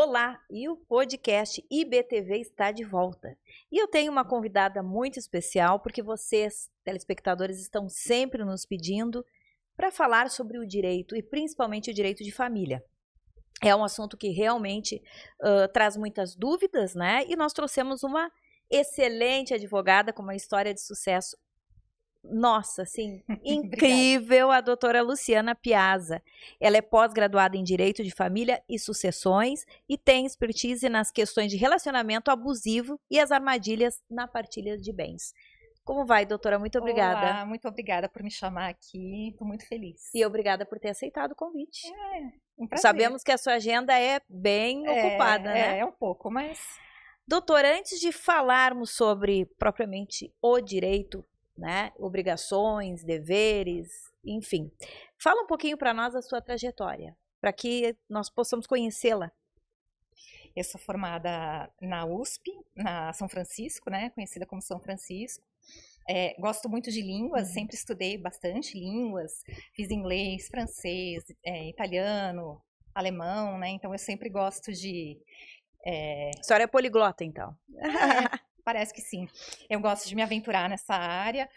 Olá, e o podcast IBTV está de volta. E eu tenho uma convidada muito especial, porque vocês, telespectadores, estão sempre nos pedindo para falar sobre o direito, e principalmente o direito de família. É um assunto que realmente traz muitas dúvidas, né? E nós trouxemos uma excelente advogada com uma história de sucesso. Nossa, assim, incrível, a doutora Luciana Piazza. Ela é pós-graduada em Direito de Família e Sucessões e tem expertise nas questões de relacionamento abusivo e as armadilhas na partilha de bens. Como vai, doutora? Muito obrigada. Olá, muito obrigada por me chamar aqui, estou muito feliz. E obrigada por ter aceitado o convite. Um prazer. Sabemos que a sua agenda é bem ocupada, né? É um pouco, mas... Doutora, antes de falarmos sobre propriamente o direito, né, obrigações, deveres, enfim. Fala um pouquinho para nós a sua trajetória, para que nós possamos conhecê-la. Eu sou formada na USP, na São Francisco, né, conhecida como São Francisco. Gosto muito de línguas, sempre estudei bastante línguas, fiz inglês, francês, italiano, alemão, né, então eu sempre gosto de... A senhora é poliglota, então? Parece que sim. Eu gosto de me aventurar nessa área,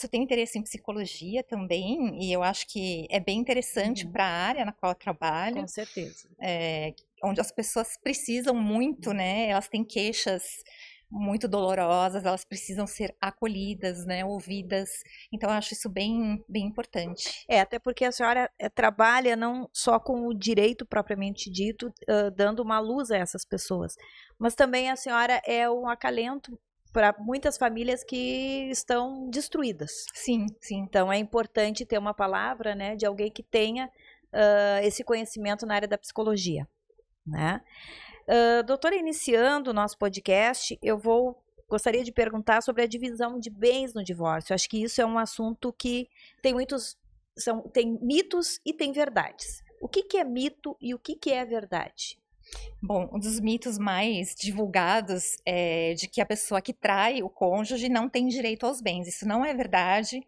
tenho interesse em psicologia também, e eu acho que é bem interessante para a área na qual eu trabalho. Com certeza. Onde as pessoas precisam muito, né? Elas têm queixas muito dolorosas, elas precisam ser acolhidas, né? Ouvidas. Então, eu acho isso bem, bem importante. Até porque a senhora trabalha não só com o direito propriamente dito, dando uma luz a essas pessoas, mas também a senhora é um acalento para muitas famílias que estão destruídas. Sim, sim. Então, é importante ter uma palavra, né, de alguém que tenha esse conhecimento na área da psicologia, né? Doutora, iniciando o nosso podcast, gostaria de perguntar sobre a divisão de bens no divórcio. Acho que isso é um assunto que tem tem mitos e tem verdades. O que é mito e o que é verdade? Bom, um dos mitos mais divulgados é de que a pessoa que trai o cônjuge não tem direito aos bens. Isso não é verdade.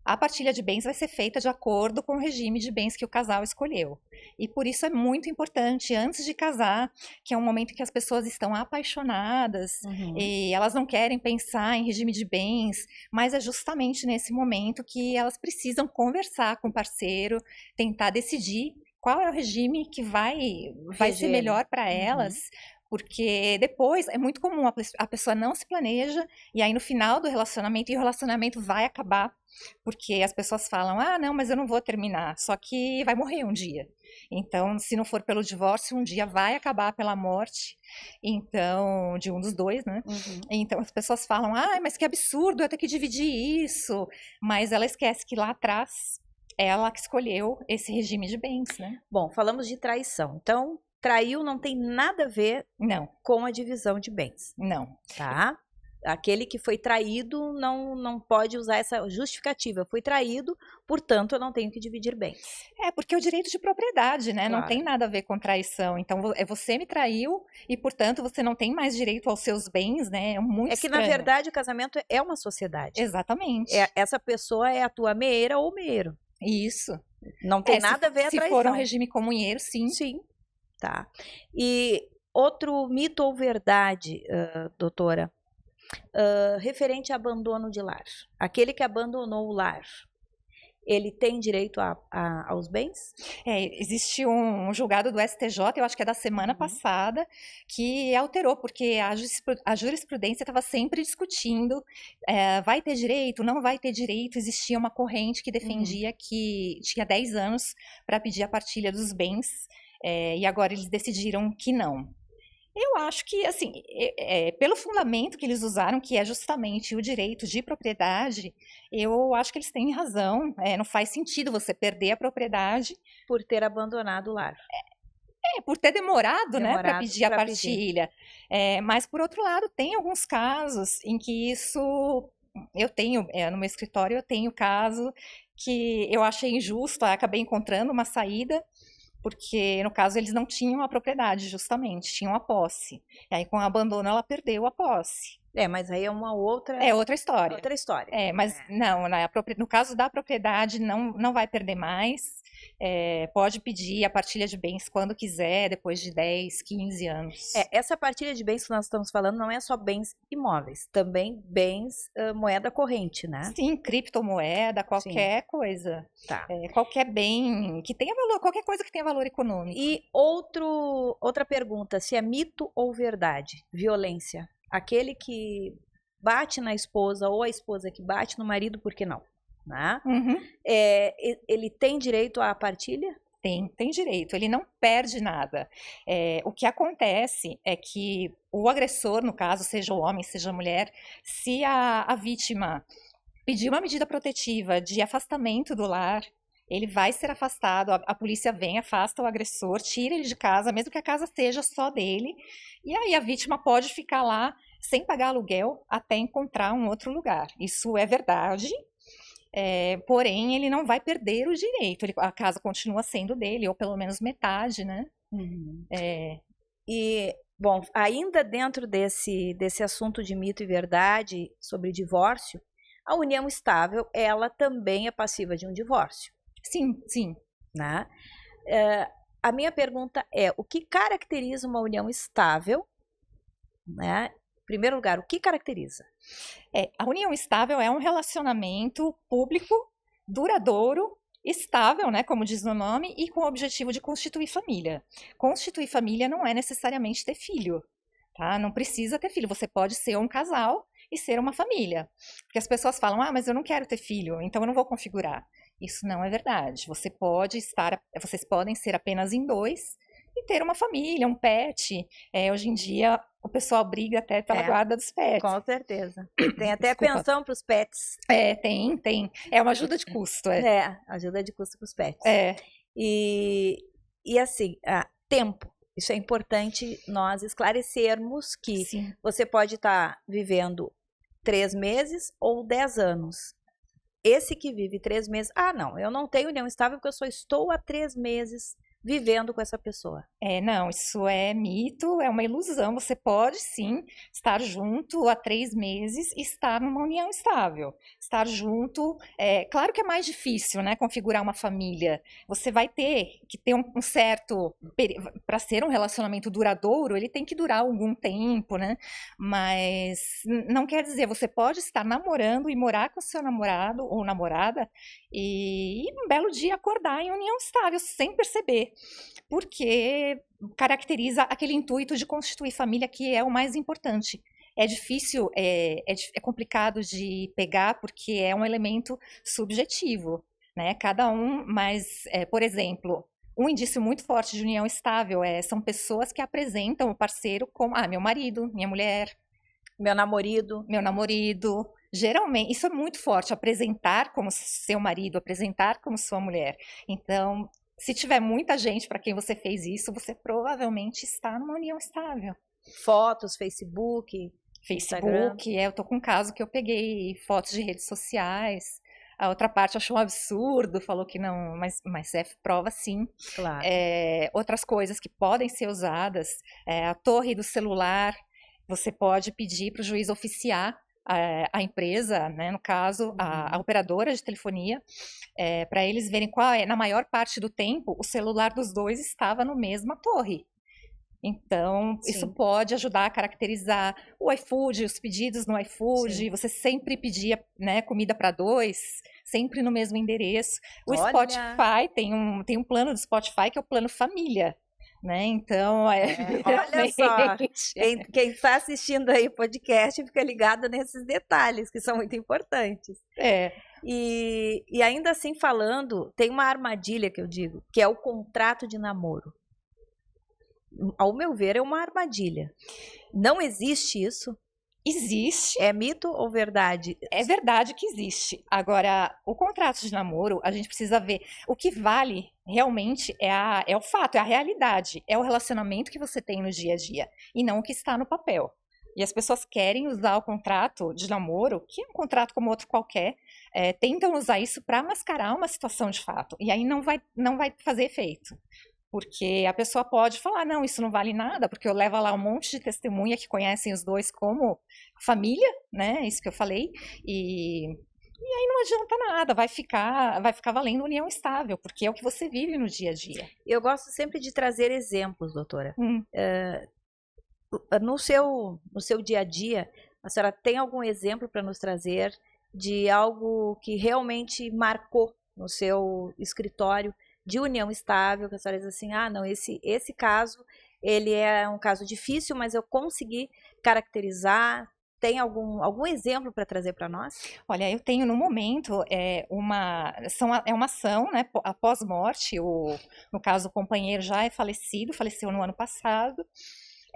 A partilha de bens vai ser feita de acordo com o regime de bens que o casal escolheu. E por isso é muito importante, antes de casar, que é um momento que as pessoas estão apaixonadas e elas não querem pensar em regime de bens, mas é justamente nesse momento que elas precisam conversar com o parceiro, tentar decidir qual é o regime que vai ser melhor para elas. Porque depois é muito comum a pessoa não se planeja e aí no final do relacionamento, e o relacionamento vai acabar, porque as pessoas falam, não, mas eu não vou terminar, só que vai morrer um dia. Então, se não for pelo divórcio, um dia vai acabar pela morte, então, de um dos dois, né? Então as pessoas falam, mas que absurdo eu ter que dividir isso, mas ela esquece que lá atrás, ela que escolheu esse regime de bens, né? Bom, falamos de traição, então... Traiu não tem nada a ver com a divisão de bens. Não. Tá? Aquele que foi traído não pode usar essa justificativa. Fui traído, portanto, eu não tenho que dividir bens. Porque é o direito de propriedade, né? Claro. Não tem nada a ver com traição. Então, você me traiu e, portanto, você não tem mais direito aos seus bens, né? É muito estranho. Na verdade, o casamento é uma sociedade. Exatamente. Essa pessoa é a tua meira ou meiro. Isso. Não tem nada a ver a traição. Se for um regime comunheiro, sim. Sim. Tá. E outro mito ou verdade, doutora, referente a abandono de lar. Aquele que abandonou o lar, ele tem direito aos bens? Existe um julgado do STJ, eu acho que é da semana passada, que alterou, porque a jurisprudência estava sempre discutindo, vai ter direito, não vai ter direito. Existia uma corrente que defendia que tinha 10 anos para pedir a partilha dos bens, e agora eles decidiram que não. Eu acho que, assim, pelo fundamento que eles usaram, que é justamente o direito de propriedade, eu acho que eles têm razão. Não faz sentido você perder a propriedade por ter abandonado o lar. Por ter demorado, né, para pedir a partilha. Mas, por outro lado, tem alguns casos em que isso... Eu tenho, no meu escritório, eu tenho caso que eu achei injusto, acabei encontrando uma saída, porque, no caso, eles não tinham a propriedade, justamente, tinham a posse. E aí, com o abandono, ela perdeu a posse. Mas aí é uma outra, É outra história. outra história. Mas não, no caso da propriedade não vai perder mais. Pode pedir a partilha de bens quando quiser, depois de 10, 15 anos. Essa partilha de bens que nós estamos falando não é só bens imóveis, também bens moeda corrente, né? Sim, criptomoeda, qualquer coisa. Tá. Qualquer bem que tenha valor, qualquer coisa que tenha valor econômico. E outra pergunta, se é mito ou verdade, violência. Aquele que bate na esposa ou a esposa que bate no marido, por que não? Né? Uhum. Ele tem direito à partilha? Tem direito, ele não perde nada. O que acontece é que o agressor, no caso, seja o homem, seja a mulher, se a vítima pedir uma medida protetiva de afastamento do lar, ele vai ser afastado, a polícia vem, afasta o agressor, tira ele de casa, mesmo que a casa seja só dele, e aí a vítima pode ficar lá sem pagar aluguel até encontrar um outro lugar. Isso é verdade. Porém, ele não vai perder o direito, a casa continua sendo dele, ou pelo menos metade, né? Uhum. E, bom, ainda dentro desse assunto de mito e verdade sobre divórcio, a união estável, ela também é passiva de um divórcio. Sim, sim. Né? A minha pergunta é, o que caracteriza uma união estável, né? Em primeiro lugar, o que caracteriza? A união estável é um relacionamento público, duradouro, estável, né, como diz no nome, e com o objetivo de constituir família. Constituir família não é necessariamente ter filho, tá? Não precisa ter filho, você pode ser um casal e ser uma família. Porque as pessoas falam, mas eu não quero ter filho, então eu não vou configurar. Isso não é verdade. Vocês podem ser apenas em dois e ter uma família, um pet. Hoje em dia, o pessoal briga até pela guarda dos pets. Com certeza. Tem até pensão para os pets. Tem. É uma ajuda de custo. Ajuda de custo para os pets. E assim, tempo. Isso é importante nós esclarecermos que Sim. Você pode estar vivendo 3 meses ou 10 anos. Esse que vive 3 meses, não, eu não tenho união estável porque eu só estou há 3 meses vivendo com essa pessoa. Não, isso é mito, é uma ilusão. Você pode sim estar junto há 3 meses e estar numa união estável. Estar junto, claro que é mais difícil, né, configurar uma família. Você vai ter que ter um certo, para ser um relacionamento duradouro, ele tem que durar algum tempo, né? Mas não quer dizer, você pode estar namorando e morar com seu namorado ou namorada e um belo dia acordar em união estável sem perceber. Porque caracteriza aquele intuito de constituir família que é o mais importante. É difícil, é complicado de pegar porque é um elemento subjetivo, né? Cada um, mas, por exemplo, um indício muito forte de união estável são pessoas que apresentam o parceiro como meu marido, minha mulher, meu namorado. Geralmente, isso é muito forte, apresentar como seu marido, apresentar como sua mulher. Então, se tiver muita gente para quem você fez isso, você provavelmente está numa união estável. Fotos, Facebook, Instagram. Eu tô com um caso que eu peguei fotos de redes sociais. A outra parte achou um absurdo, falou que não, mas é prova sim. Claro. Outras coisas que podem ser usadas, a torre do celular, você pode pedir para o juiz oficiar a empresa, né, no caso, a operadora de telefonia, para eles verem qual na maior parte do tempo, o celular dos dois estava na mesma torre. Então, Sim. Isso pode ajudar a caracterizar o iFood, os pedidos no iFood, Sim. Você sempre pedia, né, comida para 2, sempre no mesmo endereço. O Spotify, tem um plano do Spotify que é o plano família. Né? Então, olha só, quem está assistindo aí o podcast fica ligado nesses detalhes que são muito importantes. E ainda assim falando, tem uma armadilha que eu digo, que é o contrato de namoro. Ao meu ver, é uma armadilha. Não existe isso? Existe. É mito ou verdade? É verdade que existe. Agora, o contrato de namoro, a gente precisa ver. O que vale realmente é o fato, é a realidade. É o relacionamento que você tem no dia a dia. E não o que está no papel. E as pessoas querem usar o contrato de namoro, que é um contrato como outro qualquer, tentam usar isso para mascarar uma situação de fato. E aí não vai fazer efeito. Porque a pessoa pode falar, não, isso não vale nada, porque eu levo lá um monte de testemunha que conhecem os dois como família, né? Isso que eu falei. E aí não adianta nada, vai ficar valendo união estável, porque é o que você vive no dia a dia. Eu gosto sempre de trazer exemplos, doutora. Hum. No seu dia a dia, a senhora tem algum exemplo para nos trazer de algo que realmente marcou no seu escritório de união estável, que a senhora diz assim, ah, não, esse caso, ele é um caso difícil, mas eu consegui caracterizar. Tem algum exemplo para trazer para nós? Olha, eu tenho no momento uma ação, né, após morte, no caso o companheiro já é falecido, faleceu no ano passado.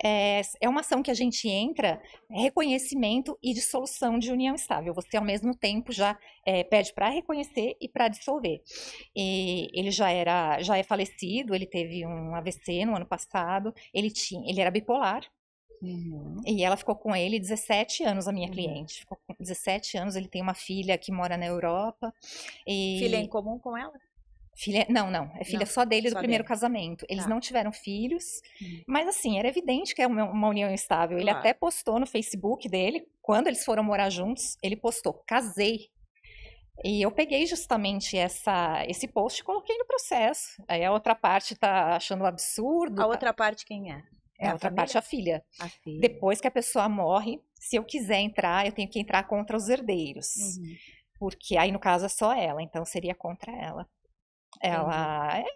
É uma ação que a gente entra, reconhecimento e dissolução de união estável. Você, ao mesmo tempo, já pede para reconhecer e para dissolver. E ele já é falecido, ele teve um AVC no ano passado, ele era bipolar. Uhum. E ela ficou com ele 17 anos, a minha cliente. Ficou com 17 anos, ele tem uma filha que mora na Europa. Filha em comum com ela? Não, é filha só dele do primeiro dele. casamento. Eles Tá. não tiveram filhos, mas assim, era evidente que é uma união estável. Ele até postou no Facebook dele, quando eles foram morar juntos, ele postou, casei. E eu peguei justamente esse post e coloquei no processo. Aí a outra parte tá achando um absurdo. A outra parte quem é? É a outra parte, a filha. A filha. Depois que a pessoa morre, se eu quiser entrar, eu tenho que entrar contra os herdeiros. Porque aí, no caso, é só ela, então seria contra ela.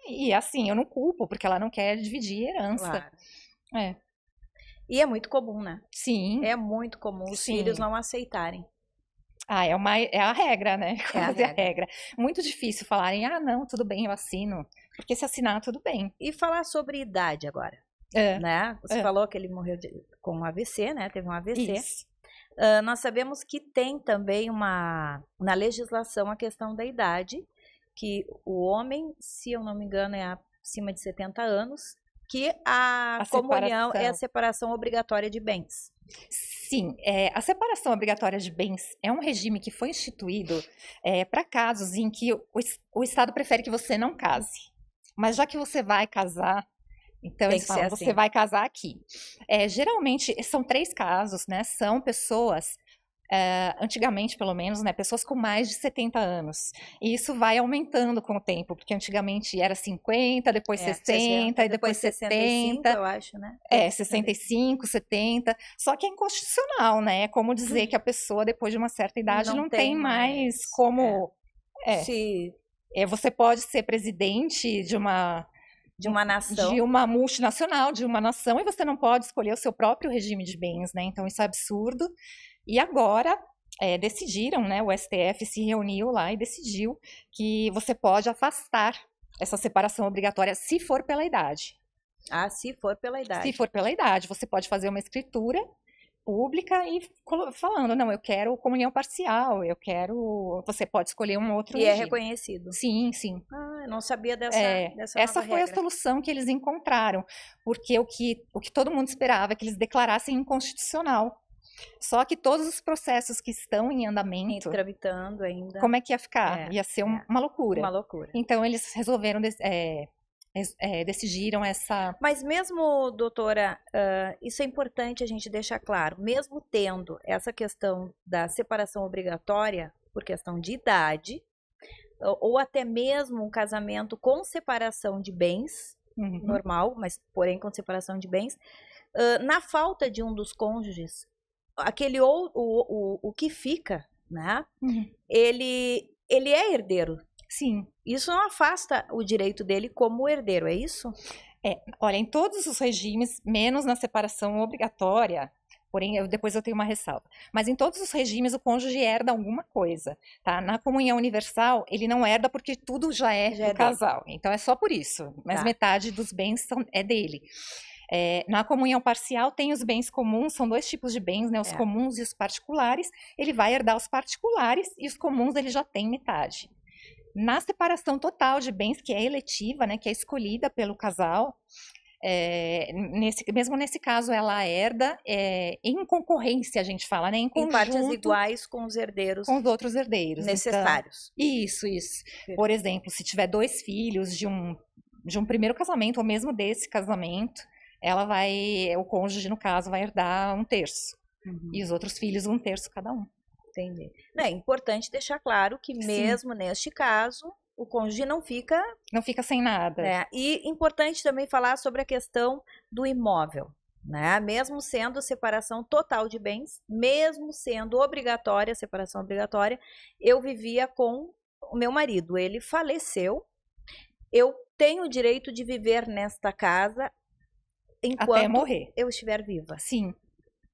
E assim, eu não culpo, porque ela não quer dividir herança. Claro. E é muito comum, né? Sim. É muito comum os filhos não aceitarem. É a regra, né? Quase a regra. Muito difícil falarem, não, tudo bem, eu assino. Porque se assinar, tudo bem. E falar sobre idade agora. Né? Você falou que ele morreu com um AVC, né? Teve um AVC. Isso. Nós sabemos que tem também na legislação a questão da idade, que o homem, se eu não me engano, é acima de 70 anos, que a comunhão é a separação obrigatória de bens. Sim, a separação obrigatória de bens é um regime que foi instituído para casos em que o Estado prefere que você não case. Mas já que você vai casar, então eles falam, você vai casar aqui. Geralmente, são 3 casos, né? São pessoas... antigamente, pelo menos, né, pessoas com mais de 70 anos. E isso vai aumentando com o tempo, porque antigamente era 50, depois 60, e depois 70. Eu acho, né? 65, 70. Só que é inconstitucional, né? É como dizer que a pessoa, depois de uma certa idade, não tem mais como... Você pode ser presidente de uma nação, de uma multinacional, de uma nação, e você não pode escolher o seu próprio regime de bens, né? Então isso é absurdo. E agora decidiram, né? O STF se reuniu lá e decidiu que você pode afastar essa separação obrigatória se for pela idade. Se for pela idade. Se for pela idade, você pode fazer uma escritura pública e falando, não, eu quero comunhão parcial, você pode escolher um outro regime. É reconhecido. Sim, sim. Eu não sabia dessa Essa foi regra. a solução que eles encontraram, porque o que todo mundo esperava é que eles declarassem inconstitucional. Só que todos os processos que estão em andamento, tramitando ainda, como é que ia ficar? Ia ser uma loucura. Uma loucura. Então eles resolveram decidiram essa... Mas mesmo, doutora, isso é importante a gente deixar claro, mesmo tendo essa questão da separação obrigatória por questão de idade, ou até mesmo um casamento com separação de bens, normal, mas porém com separação de bens, na falta de um dos cônjuges, aquele o que fica, né? Ele é herdeiro. Sim. Isso não afasta o direito dele como herdeiro, é isso? Olha, em todos os regimes, menos na separação obrigatória, porém, depois eu tenho uma ressalva, mas em todos os regimes o cônjuge herda alguma coisa, tá? Na comunhão universal, ele não herda porque tudo já é do casal, então é só por isso, mas metade dos bens é dele. Na comunhão parcial tem os bens comuns, são 2 tipos de bens, né? Os comuns e os particulares. Ele vai herdar os particulares e os comuns ele já tem metade. Na separação total de bens, que é eletiva, né? Que é escolhida pelo casal, mesmo nesse caso ela herda em concorrência, a gente fala, né? Em conjunto, em partes iguais com os herdeiros. Com os outros herdeiros. Necessários. Então, isso. Por exemplo, se tiver 2 filhos de um de um primeiro casamento, ou mesmo desse casamento, o cônjuge, no caso, vai herdar 1/3. E os outros filhos 1/3 cada um. Entendi. Não, é importante deixar claro que mesmo neste caso, o cônjuge não fica... Não fica sem nada. Né? E importante também falar sobre a questão do imóvel. Né? Mesmo sendo separação total de bens, mesmo sendo obrigatória, separação obrigatória, eu vivia com o meu marido. Ele faleceu. Eu tenho o direito de viver nesta casa enquanto até morrer. eu estiver viva. Sim.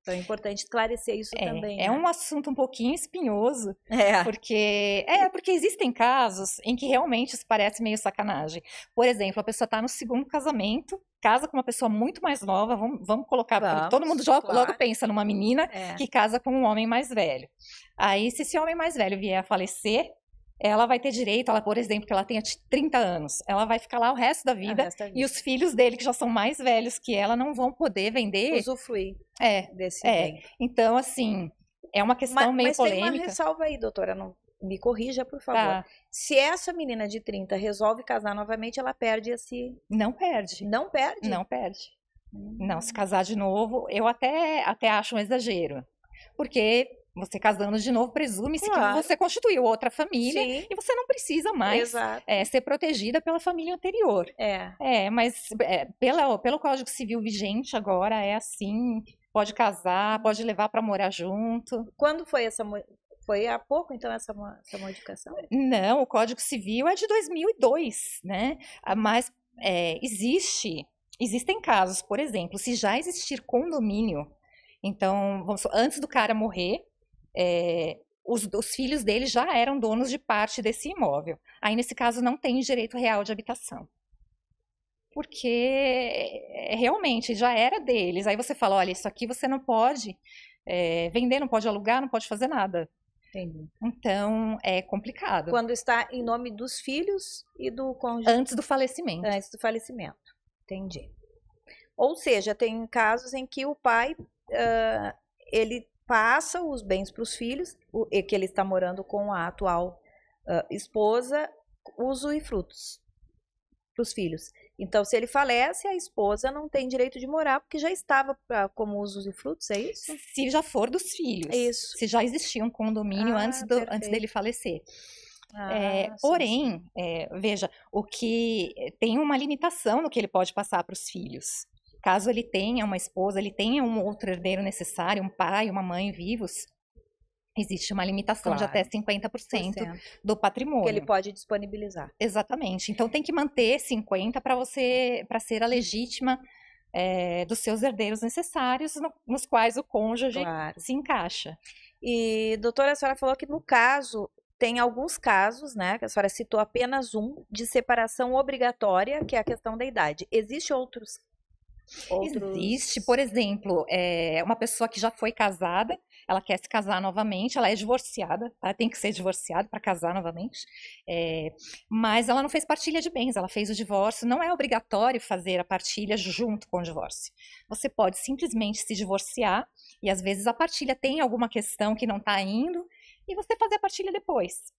Então é importante esclarecer isso também. É né? um assunto um pouquinho espinhoso, porque existem casos em que realmente isso parece meio sacanagem. Por exemplo, a pessoa está no segundo casamento, casa com uma pessoa muito mais nova, vamos colocar, todo mundo logo pensa numa menina que casa com um homem mais velho. Aí, se esse homem mais velho vier a falecer, ela vai ter direito, por exemplo, que ela tenha 30 anos, ela vai ficar lá o resto da vida, e os filhos dele, que já são mais velhos que ela, não vão poder vender. Usufruir desse bem. Então, assim, é uma questão meio polêmica. Mas tem uma ressalva aí, doutora, não me corrija, por favor. Tá. Se essa menina de 30 resolve casar novamente, ela perde esse... Não perde. Não perde? Não perde. Não, se casar de novo, eu até acho um exagero. Porque... Você casando de novo, presume-se que você constituiu outra família e você não precisa mais ser protegida pela família anterior. Mas pelo Código Civil vigente agora é assim, pode casar, pode levar para morar junto. Quando foi Foi há pouco, então, essa modificação? Não, o Código Civil é de 2002, né? Mas existem casos, por exemplo, se já existir condomínio, então, antes do cara morrer, os filhos dele já eram donos de parte desse imóvel. Aí, nesse caso, não tem direito real de habitação. Porque realmente já era deles. Aí você fala, olha, isso aqui você não pode vender, não pode alugar, não pode fazer nada. Entendi. Então, é complicado. Quando está em nome dos filhos e do cônjuge. Antes do falecimento. Antes do falecimento. Entendi. Ou seja, tem casos em que o pai, ele passa os bens para os filhos, que ele está morando com a atual esposa, usufrutos para os filhos. Então, se ele falece, a esposa não tem direito de morar, porque já estava como usufrutos, é isso? Se já for dos filhos. É isso. Se já existia um condomínio antes dele falecer. Porém, veja, o que tem uma limitação no que ele pode passar para os filhos. Caso ele tenha uma esposa, ele tenha um outro herdeiro necessário, um pai, uma mãe vivos, existe uma limitação de até 50% do patrimônio. Que ele pode disponibilizar. Exatamente. Então tem que manter 50% para ser a legítima dos seus herdeiros necessários, nos quais o cônjuge se encaixa. E, doutora, a senhora falou que no caso, tem alguns casos, né, que a senhora citou apenas um, de separação obrigatória, que é a questão da idade. Existem outros? Existe, por exemplo, uma pessoa que já foi casada, ela quer se casar novamente, ela é divorciada, ela tem que ser divorciada para casar novamente, mas ela não fez partilha de bens, ela fez o divórcio. Não é obrigatório fazer a partilha junto com o divórcio. Você pode simplesmente se divorciar, e às vezes a partilha tem alguma questão que não está indo, e você fazer a partilha depois.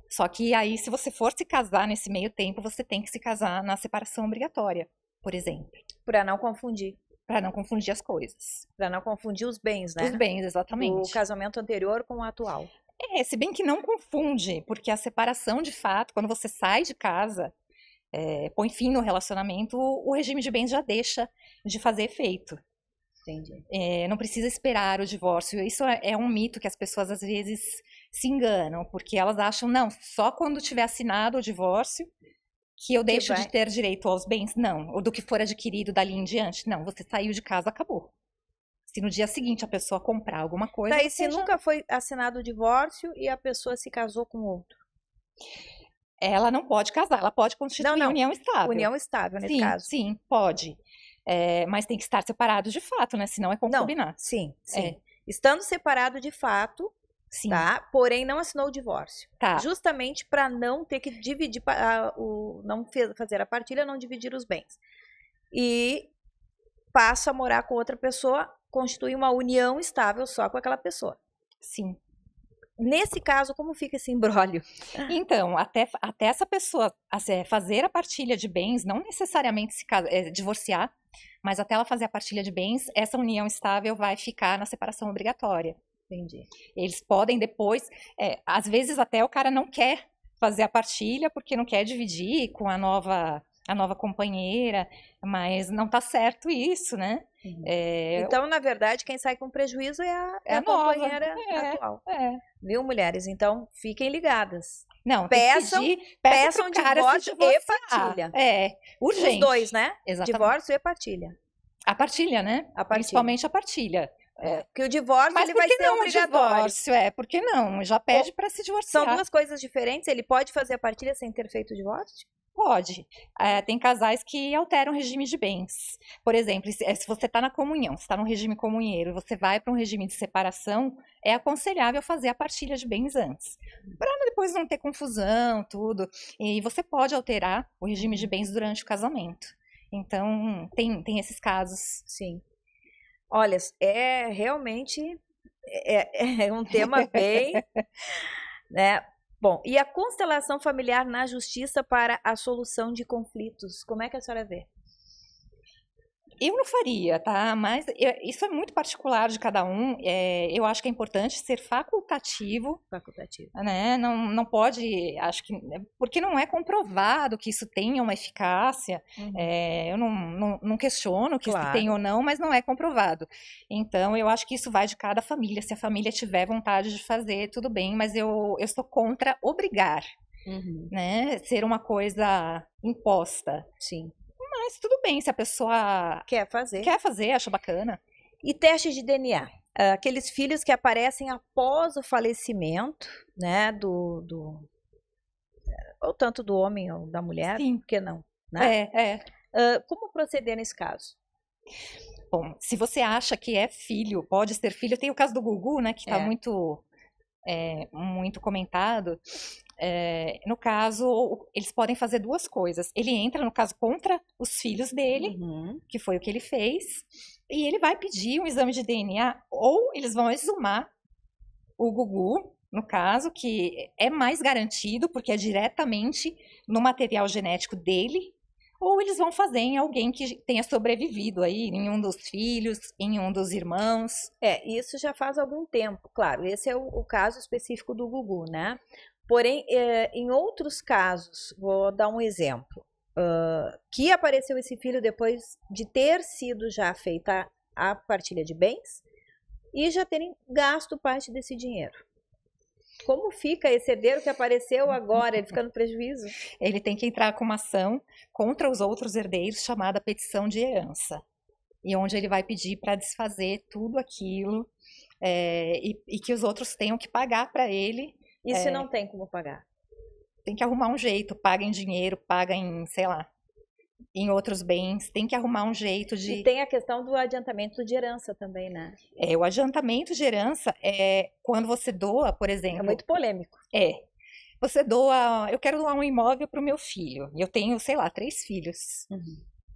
Só que aí, se você for se casar nesse meio tempo, você tem que se casar na separação obrigatória, por exemplo. Para não confundir. Para não confundir as coisas. Para não confundir os bens, né? Os bens, exatamente. O casamento anterior com o atual. Se bem que não confunde, porque a separação, de fato, quando você sai de casa, põe fim no relacionamento, o regime de bens já deixa de fazer efeito. Entendi. Não precisa esperar o divórcio. Isso é um mito que as pessoas, às vezes, se enganam, porque elas acham, não, só quando tiver assinado o divórcio que eu deixo de ter direito aos bens. Não, ou do que for adquirido dali em diante. Não, você saiu de casa, acabou. Se no dia seguinte a pessoa comprar alguma coisa... Daí, se nunca foi assinado o divórcio e a pessoa se casou com outro? Ela não pode casar, ela pode constituir união estável. União estável, nesse caso. Sim, pode. Mas tem que estar separado de fato, né? Senão é concubinato. Sim. Estando separado de fato... Sim. Tá? Porém, não assinou o divórcio. Tá. Justamente para não ter que dividir, não fazer a partilha, não dividir os bens. E passa a morar com outra pessoa, constitui uma união estável só com aquela pessoa. Sim. nesse caso, como fica esse imbróglio? Então, até essa pessoa fazer a partilha de bens, não necessariamente divorciar, mas até ela fazer a partilha de bens, essa união estável vai ficar na separação obrigatória. Entendi. Eles podem depois, às vezes até o cara não quer fazer a partilha porque não quer dividir com a nova companheira, mas não tá certo isso, né? Uhum. Então, na verdade, quem sai com prejuízo é a companheira atual. Viu, mulheres? Então, fiquem ligadas. Não, peçam divórcio e partilha. Urgente. Os dois, né? Exatamente. Divórcio e partilha. A partilha, né? Principalmente a partilha. Porque o divórcio ele vai ser obrigatório. Divórcio, por que não? Já pede para se divorciar. São duas coisas diferentes. Ele pode fazer a partilha sem ter feito o divórcio? Pode. Tem casais que alteram o regime de bens. Por exemplo, se você está na comunhão, você está no regime comunheiro, você vai para um regime de separação, é aconselhável fazer a partilha de bens antes. Para depois não ter confusão, tudo. E você pode alterar o regime de bens durante o casamento. Então, tem esses casos. Sim. Olha, realmente um tema bem... né? Bom, e a constelação familiar na justiça para a solução de conflitos, como é que a senhora vê? Eu não faria, tá? Mas isso é muito particular de cada um. Eu acho que é importante ser facultativo. Facultativo. Né? Não pode, acho que... Porque não é comprovado que isso tenha uma eficácia. Uhum. Eu não questiono que isso tem ou não, mas não é comprovado. Então, eu acho que isso vai de cada família. Se a família tiver vontade de fazer, tudo bem. Mas eu sou contra obrigar. Uhum. Né? Ser uma coisa imposta. Sim. Mas tudo bem, se a pessoa quer fazer, acha bacana. E teste de DNA? Aqueles filhos que aparecem após o falecimento, né, ou tanto do homem ou da mulher, sim. Por que não? Né? Como proceder nesse caso? Bom, se você acha que é filho, pode ser filho, tem o caso do Gugu, né, que está muito comentado. No caso, eles podem fazer duas coisas. Ele entra, no caso, contra os filhos dele, que foi o que ele fez, e ele vai pedir um exame de DNA, ou eles vão exumar o Gugu, no caso, que é mais garantido, porque é diretamente no material genético dele, ou eles vão fazer em alguém que tenha sobrevivido aí, em um dos filhos, em um dos irmãos. Isso já faz algum tempo, claro, esse é o caso específico do Gugu, né? Porém, em outros casos, vou dar um exemplo, que apareceu esse filho depois de ter sido já feita a partilha de bens e já terem gasto parte desse dinheiro. Como fica esse herdeiro que apareceu agora, ele fica no prejuízo? Ele tem que entrar com uma ação contra os outros herdeiros chamada petição de herança, e onde ele vai pedir para desfazer tudo aquilo e que os outros tenham que pagar para ele. Isso não tem como pagar. Tem que arrumar um jeito, paga em dinheiro, paga em, sei lá, em outros bens, tem que arrumar um jeito de... E tem a questão do adiantamento de herança também, né? O adiantamento de herança é quando você doa, por exemplo... É muito polêmico. Você doa... Eu quero doar um imóvel para o meu filho. Eu tenho, sei lá, 3 filhos.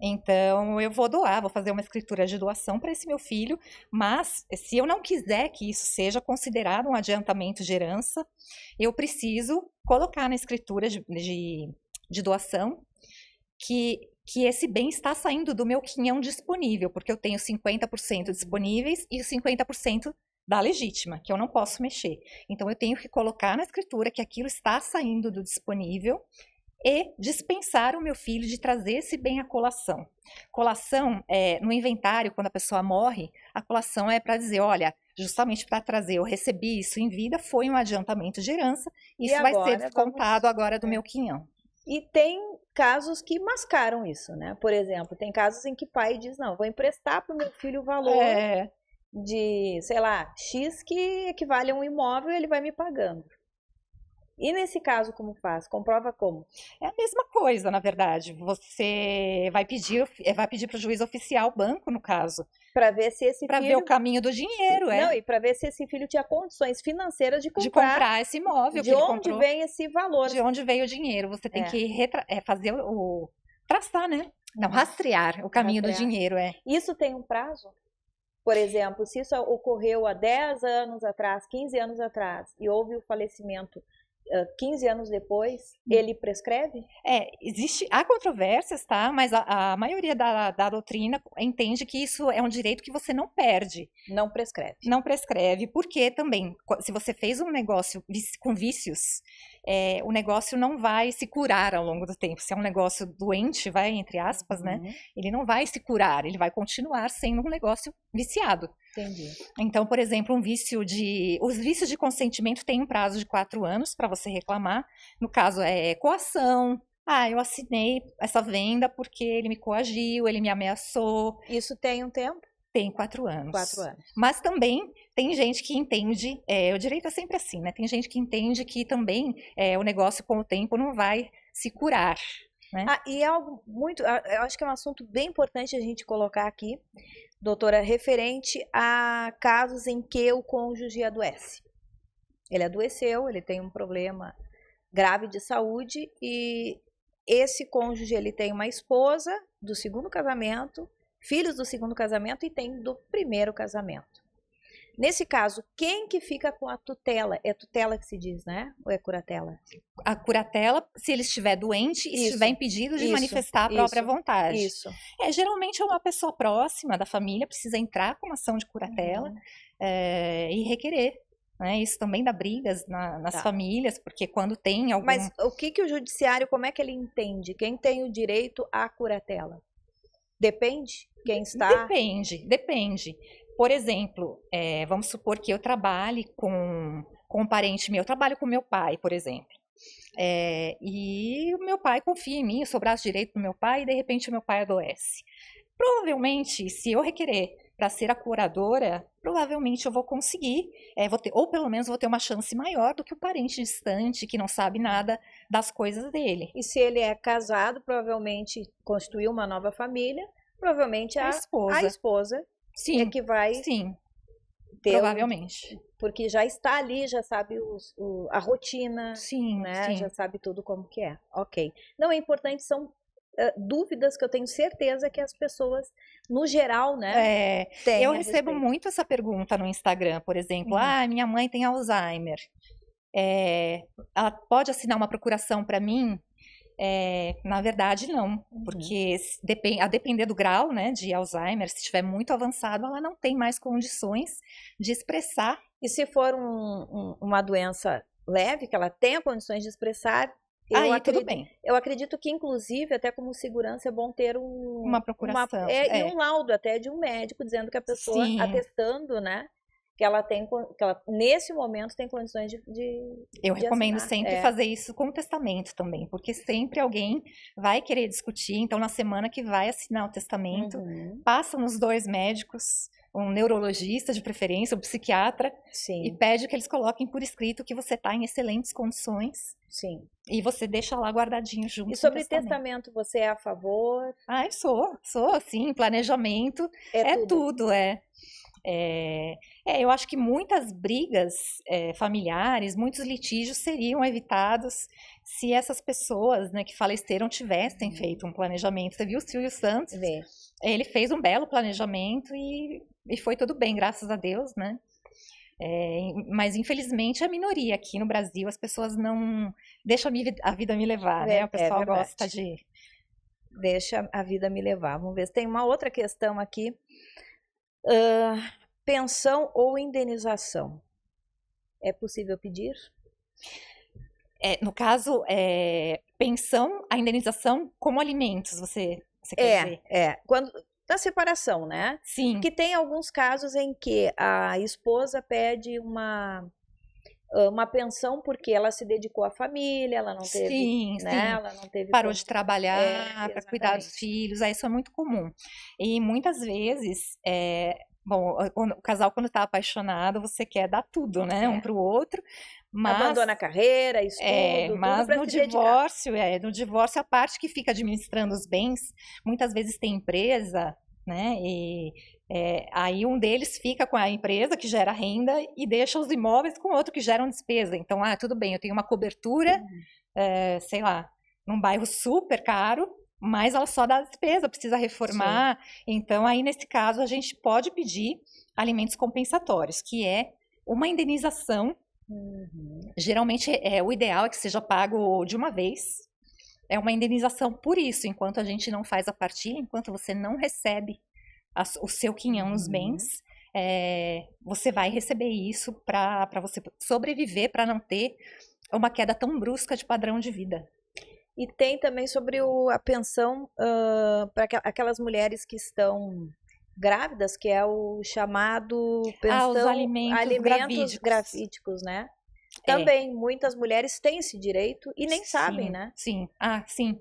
Então, eu vou doar, vou fazer uma escritura de doação para esse meu filho, mas se eu não quiser que isso seja considerado um adiantamento de herança, eu preciso colocar na escritura de doação que esse bem está saindo do meu quinhão disponível, porque eu tenho 50% disponíveis e os 50% da legítima, que eu não posso mexer. Então, eu tenho que colocar na escritura que aquilo está saindo do disponível e dispensar o meu filho de trazer esse bem à colação. Colação, no inventário, quando a pessoa morre, a colação é para dizer, olha, justamente para trazer, eu recebi isso em vida, foi um adiantamento de herança, isso vai ser descontado agora do meu quinhão. E tem casos que mascaram isso, né? Por exemplo, tem casos em que pai diz, não, vou emprestar para o meu filho o valor de, sei lá, X que equivale a um imóvel e ele vai me pagando. E nesse caso, como faz? Comprova como? É a mesma coisa, na verdade. Você vai pedir para o juiz oficial, banco, no caso. Para ver se esse filho... Para ver o caminho do dinheiro, Não, e para ver se esse filho tinha condições financeiras de comprar esse imóvel. De onde vem esse valor. De onde veio o dinheiro. Você tem que fazer traçar, né? Não, rastrear o caminho do dinheiro, Isso tem um prazo? Por exemplo, se isso ocorreu há 10 anos atrás, 15 anos atrás, e houve o falecimento 15 anos depois, ele prescreve? Há controvérsias, tá? Mas a maioria da doutrina entende que isso é um direito que você não perde. Não prescreve. Não prescreve, porque também, se você fez um negócio com vícios, o negócio não vai se curar ao longo do tempo. Se é um negócio doente, vai, entre aspas, né? Ele não vai se curar, ele vai continuar sendo um negócio viciado. Entendi. Então, por exemplo, os vícios de consentimento têm um prazo de 4 anos para você reclamar. No caso, é coação. Eu assinei essa venda porque ele me coagiu, ele me ameaçou. Isso tem um tempo? Tem 4 anos. 4 anos. Mas também tem gente que entende, o direito é sempre assim, né? Tem gente que entende que também o negócio com o tempo não vai se curar. Né? E é algo muito, eu acho que é um assunto bem importante a gente colocar aqui, doutora, referente a casos em que o cônjuge adoece. Ele adoeceu, ele tem um problema grave de saúde e esse cônjuge ele tem uma esposa do segundo casamento, filhos do segundo casamento e tem do primeiro casamento. Nesse caso, quem que fica com a tutela? É tutela que se diz, né? Ou é curatela? A curatela, se ele estiver doente e estiver impedido de manifestar a própria vontade. Isso. Geralmente é uma pessoa próxima da família, precisa entrar com uma ação de curatela e requerer. Né? Isso também dá brigas nas famílias, porque quando tem algum... Mas o que o judiciário, como é que ele entende? Quem tem o direito à curatela? Depende? Quem está... Depende. Por exemplo, vamos supor que eu trabalhe com um parente meu, eu trabalho com meu pai, por exemplo. E o meu pai confia em mim, eu sou braço direito do meu pai e de repente o meu pai adoece. Provavelmente, se eu requerer para ser a curadora, provavelmente eu vou conseguir, ou pelo menos vou ter uma chance maior do que o parente distante que não sabe nada das coisas dele. E se ele é casado, provavelmente constituiu uma nova família, provavelmente a esposa sim, é que vai ter provavelmente. Porque já está ali, já sabe a rotina, sim, né? Sim. Já sabe tudo como que é. Ok. Não, é importante, são dúvidas que eu tenho certeza que as pessoas, no geral, né, têm. Eu recebo muito essa pergunta no Instagram, por exemplo. Minha mãe tem Alzheimer. Ela pode assinar uma procuração para mim? Na verdade, não. Porque a depender do grau, né, de Alzheimer, se estiver muito avançado, ela não tem mais condições de expressar. E se for uma doença leve, que ela tenha condições de expressar, tudo bem. Eu acredito que, inclusive, até como segurança, é bom ter uma procuração. E um laudo até de um médico dizendo que a pessoa, atestando, né, que ela nesse momento, tem condições de Eu recomendo assinar. sempre fazer isso com o testamento também, porque sempre alguém vai querer discutir. Então, na semana que vai assinar o testamento, passam os 2 médicos, um neurologista de preferência, um psiquiatra, e pede que eles coloquem por escrito que você está em excelentes condições. Sim. E você deixa lá guardadinho junto. E sobre testamento, você é a favor? Eu sou, sim, planejamento tudo. Eu acho que muitas brigas familiares, muitos litígios seriam evitados se essas pessoas, né, que faleceram tivessem feito um planejamento. Você viu o Silvio Santos? Ele fez um belo planejamento e foi tudo bem, graças a Deus, né? Mas infelizmente é a minoria aqui no Brasil, as pessoas não deixam a vida me levar, né? O pessoal gosta de... Deixa a vida me levar. Vamos ver se tem uma outra questão aqui. Pensão ou indenização? É possível pedir? No caso, pensão, a indenização como alimentos, você quer dizer? Quando, na separação, né? Sim. Que tem alguns casos em que a esposa pede uma pensão porque ela se dedicou à família, ela não teve, né? Ela não teve parou de trabalhar para cuidar dos filhos, isso é muito comum. E muitas vezes, o casal quando está apaixonado, você quer dar tudo, né? Um para o outro. Mas, abandona a carreira, estudo, mas tudo no divórcio, a parte que fica administrando os bens, muitas vezes tem empresa, né? E aí um deles fica com a empresa que gera renda e deixa os imóveis com outro que geram despesa. Então, tudo bem, eu tenho uma cobertura, sei lá, num bairro super caro, mas ela só dá a despesa, precisa reformar. Então, aí, nesse caso, a gente pode pedir alimentos compensatórios, que é uma indenização. Geralmente, o ideal é que seja pago de uma vez. É uma indenização por isso, enquanto a gente não faz a partilha, enquanto você não recebe o seu quinhão nos bens, você vai receber isso para você sobreviver, para não ter uma queda tão brusca de padrão de vida. E tem também sobre a pensão para aquelas mulheres que estão grávidas, que é o chamado pensão, os alimentos gravídicos, né? Também muitas mulheres têm esse direito e nem sabem, né? Sim, sim.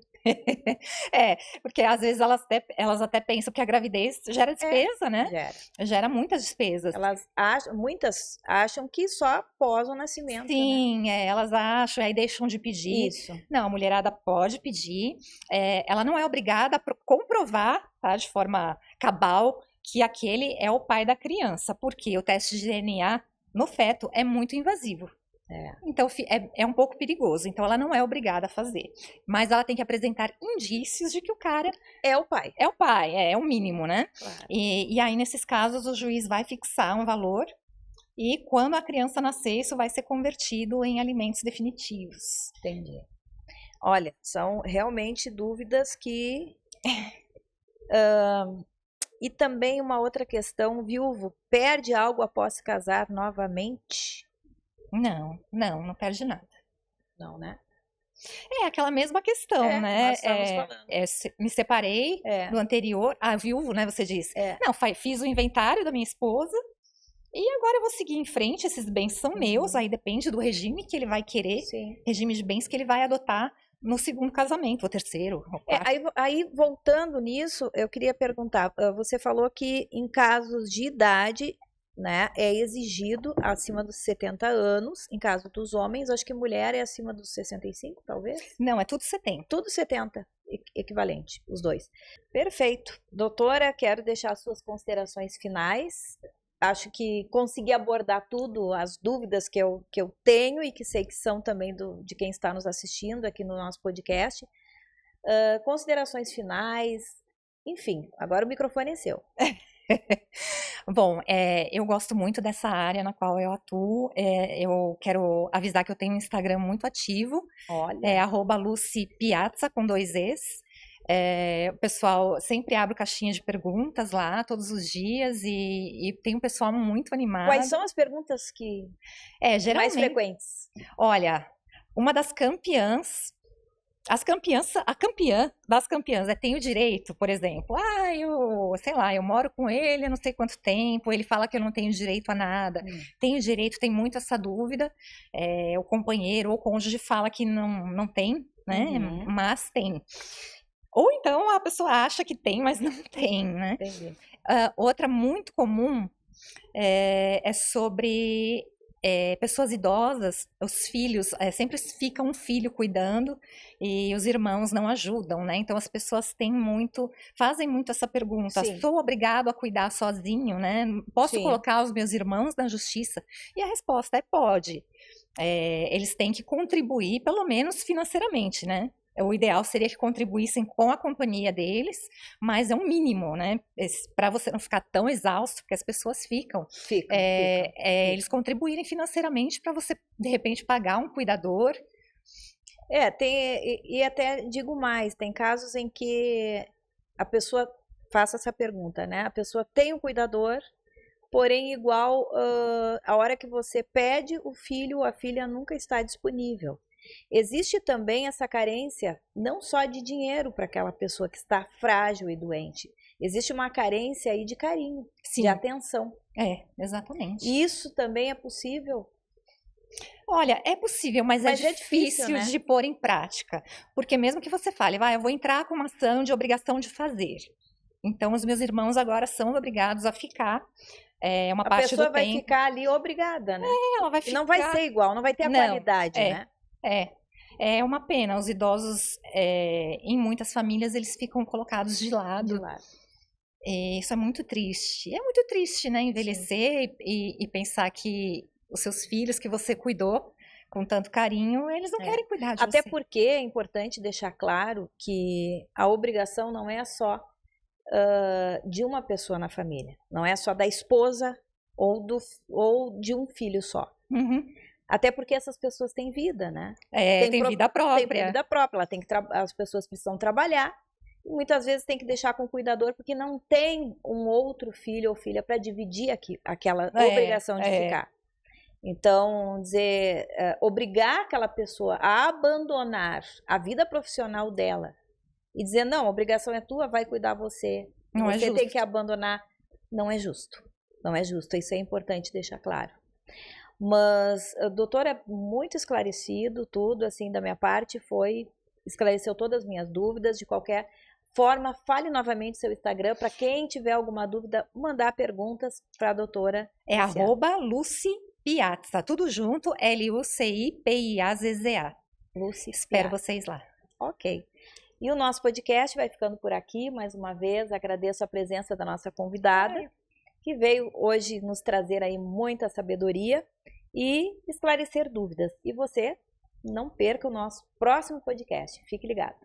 Porque às vezes elas até pensam que a gravidez gera despesa, né? Gera muitas despesas. Muitas acham que só após o nascimento. Sim, né? Elas acham, aí deixam de pedir. Isso. Não, a mulherada pode pedir. Ela não é obrigada a comprovar, tá, de forma cabal, que aquele é o pai da criança, porque o teste de DNA no feto é muito invasivo. Então, é um pouco perigoso. Então, ela não é obrigada a fazer. Mas ela tem que apresentar indícios de que o cara é o pai. É o pai, é o mínimo, né? Claro. E aí, nesses casos, o juiz vai fixar um valor e quando a criança nascer, isso vai ser convertido em alimentos definitivos. Entendi. Olha, são realmente dúvidas que... E também uma outra questão, viúvo perde algo após se casar novamente? Não perde nada. Não, né? É aquela mesma questão, né? Nós estamos falando. Me separei do anterior, viúvo, né? Você diz. Não, fiz o inventário da minha esposa e agora eu vou seguir em frente. Esses bens são meus, aí depende do regime que ele vai querer, regime de bens que ele vai adotar no segundo casamento, ou terceiro, ou quarto. Aí, voltando nisso, eu queria perguntar, você falou que em casos de idade, né, é exigido acima dos 70 anos, em caso dos homens, acho que mulher é acima dos 65, talvez? Não, é tudo 70. Tudo 70, equivalente, os dois. Perfeito. Doutora, quero deixar as suas considerações finais. Acho que consegui abordar tudo, as dúvidas que eu tenho e que sei que são também de quem está nos assistindo aqui no nosso podcast. Considerações finais, enfim, agora o microfone é seu. Bom, eu gosto muito dessa área na qual eu atuo. Eu quero avisar que eu tenho um Instagram muito ativo. Olha. @LucyPiazza com 2 Es. O pessoal sempre abre caixinha de perguntas lá todos os dias e tem um pessoal muito animado. Quais são as perguntas que geralmente, mais frequentes? Olha, uma das campeãs, a campeã das campeãs tem o direito, por exemplo, eu moro com ele há não sei quanto tempo, ele fala que eu não tenho direito a nada. Tenho direito, tem muito essa dúvida, o companheiro ou o cônjuge fala que não tem, né? Mas tem. Ou então a pessoa acha que tem, mas não tem, né? Entendi. Outra muito comum é sobre pessoas idosas, os filhos, sempre fica um filho cuidando e os irmãos não ajudam, né? Então as pessoas fazem muito essa pergunta: sou obrigado a cuidar sozinho, né? Posso colocar os meus irmãos na justiça? E a resposta é pode. Eles têm que contribuir, pelo menos financeiramente, né? O ideal seria que contribuíssem com a companhia deles, mas é um mínimo, né? Para você não ficar tão exausto, porque as pessoas ficam. Eles contribuírem financeiramente para você, de repente, pagar um cuidador. E até digo mais, tem casos em que a pessoa faça essa pergunta, né? A pessoa tem um cuidador, porém, igual a hora que você pede, o filho ou a filha nunca está disponível. Existe também essa carência não só de dinheiro para aquela pessoa que está frágil e doente. Existe uma carência aí de carinho, de atenção. Exatamente. Isso também é possível? Olha, é possível, mas é difícil, né? De pôr em prática. Porque mesmo que você fale, eu vou entrar com uma ação de obrigação de fazer. Então, os meus irmãos agora são obrigados a ficar uma parte do tempo. A pessoa vai ficar ali obrigada, né? Ela vai ficar... E não vai ser igual, não vai ter a qualidade, né? É uma pena. Os idosos, em muitas famílias, eles ficam colocados de lado. Isso é muito triste. É muito triste, né? Envelhecer e pensar que os seus filhos que você cuidou com tanto carinho, eles não querem cuidar de Até você. porque é importante deixar claro que a obrigação não é só de uma pessoa na família. Não é só da esposa ou de um filho só. Uhum. Até porque essas pessoas têm vida, né? Tem vida própria. Tem vida própria. As pessoas precisam trabalhar. E muitas vezes tem que deixar com o cuidador porque não tem um outro filho ou filha para dividir aquela obrigação de ficar. Então, obrigar aquela pessoa a abandonar a vida profissional dela e dizer, não, a obrigação é tua, vai cuidar você. Não é Você justo. tem que abandonar. Não é justo. Não é justo. Isso é importante deixar claro. Mas, doutor, é muito esclarecido tudo, assim, da minha parte, esclareceu todas as minhas dúvidas. De qualquer forma, fale novamente seu Instagram para quem tiver alguma dúvida, mandar perguntas para a doutora. É @Lucy Piazza, tudo junto, LUCIPIAZZA. Lucy Espero Piazza. vocês lá. Ok. E o nosso podcast vai ficando por aqui. Mais uma vez, agradeço a presença da nossa convidada, que veio hoje nos trazer aí muita sabedoria e esclarecer dúvidas. E você, não perca o nosso próximo podcast. Fique ligado.